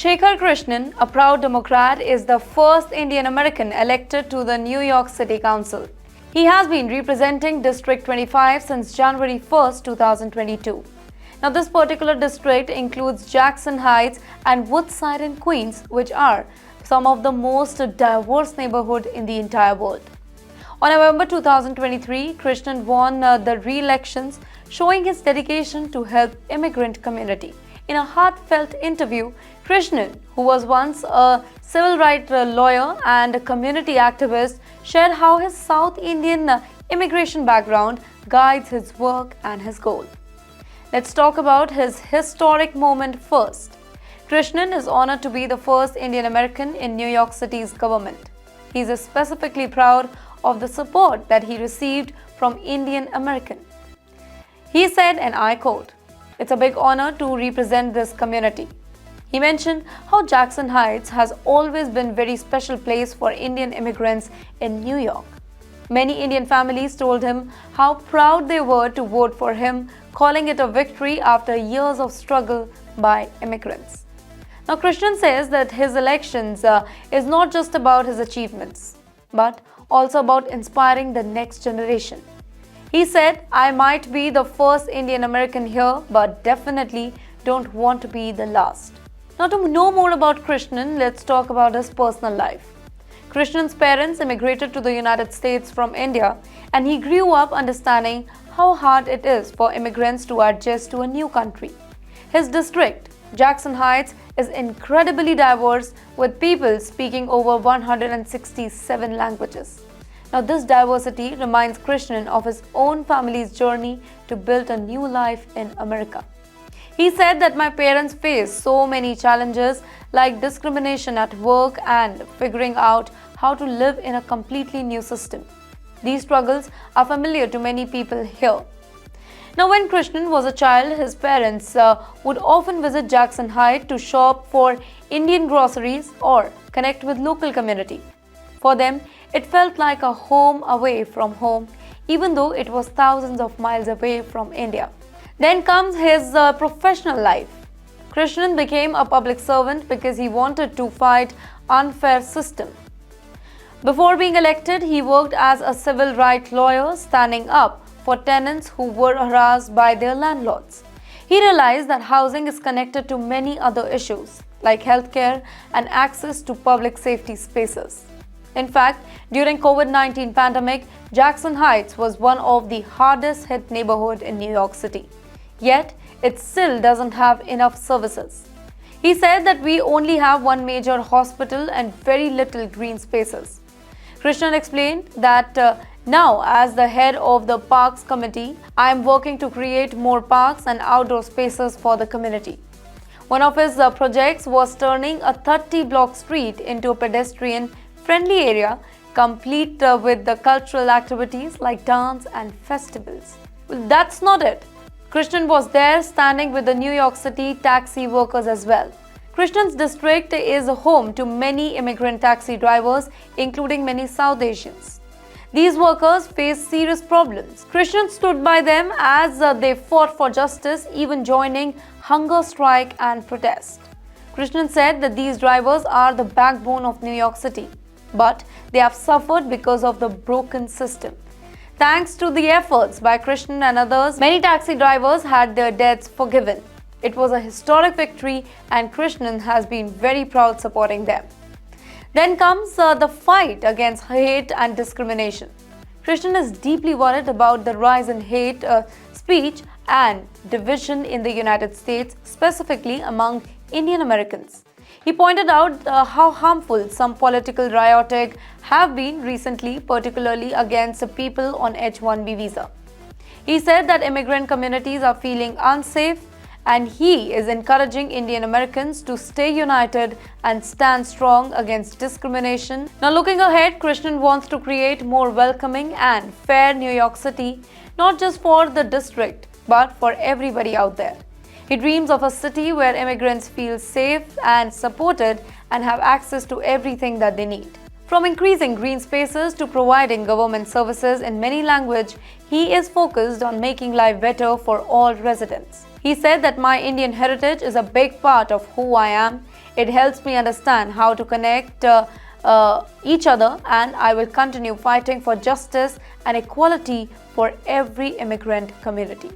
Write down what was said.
Shekar Krishnan, a proud Democrat, is the first Indian American elected to the New York City Council. He has been representing District 25 since January 1, 2022. Now, this particular district includes Jackson Heights and Woodside in Queens, which are some of the most diverse neighborhoods in the entire world. On November 2023, Krishnan won the re-elections, showing his dedication to help immigrant community. In a heartfelt interview, Krishnan, who was once a civil rights lawyer and a community activist, shared how his South Indian immigration background guides his work and his goal. Let's talk about his historic moment first. Krishnan is honored to be the first Indian American in New York City's government. He is specifically proud of the support that he received from Indian American. He said, and I quote, "It's a big honor to represent this community." He mentioned how Jackson Heights has always been a very special place for Indian immigrants in New York. Many Indian families told him how proud they were to vote for him, calling it a victory after years of struggle by immigrants. Now, Krishnan says that his elections is not just about his achievements, but also about inspiring the next generation. He said, "I might be the first Indian American here, but definitely don't want to be the last." Now, to know more about Krishnan, let's talk about his personal life. Krishnan's parents immigrated to the United States from India, and he grew up understanding how hard it is for immigrants to adjust to a new country. His district, Jackson Heights, is incredibly diverse, with people speaking over 167 languages. Now, this diversity reminds Krishnan of his own family's journey to build a new life in America. He said that my parents faced so many challenges like discrimination at work and figuring out how to live in a completely new system. These struggles are familiar to many people here. Now, when Krishnan was a child, his parents would often visit Jackson Heights to shop for Indian groceries or connect with local community. For them, it felt like a home away from home, even though it was thousands of miles away from India. Then comes his professional life. Krishnan became a public servant because he wanted to fight unfair system. Before being elected, he worked as a civil rights lawyer, standing up for tenants who were harassed by their landlords. He realized that housing is connected to many other issues like healthcare and access to public safety spaces. In fact, during COVID-19 pandemic, Jackson Heights was one of the hardest hit neighborhoods in New York City. Yet, it still doesn't have enough services. He said that we only have one major hospital and very little green spaces. Krishnan explained that now, as the head of the Parks Committee, I am working to create more parks and outdoor spaces for the community. One of his projects was turning a 30-block street into a pedestrian-friendly area, complete with the cultural activities like dance and festivals. Well, that's not it. Krishnan was there standing with the New York City taxi workers as well. Krishnan's district is home to many immigrant taxi drivers, including many South Asians. These workers face serious problems. Krishnan stood by them as they fought for justice, even joining hunger strike and protest. Krishnan said that these drivers are the backbone of New York City, but they have suffered because of the broken system. Thanks to the efforts by Krishnan and others, many taxi drivers had their debts forgiven. It was a historic victory, and Krishnan has been very proud supporting them. Then comes the fight against hate and discrimination. Krishnan is deeply worried about the rise in hate speech and division in the United States, specifically among Indian Americans. He pointed out how harmful some political rioting have been recently, particularly against people on H-1B visa. He said that immigrant communities are feeling unsafe, and he is encouraging Indian Americans to stay united and stand strong against discrimination. Now, looking ahead, Krishnan wants to create more welcoming and fair New York City, not just for the district, but for everybody out there. He dreams of a city where immigrants feel safe and supported and have access to everything that they need. From increasing green spaces to providing government services in many languages, he is focused on making life better for all residents. He said that my Indian heritage is a big part of who I am. It helps me understand how to connect each other, and I will continue fighting for justice and equality for every immigrant community.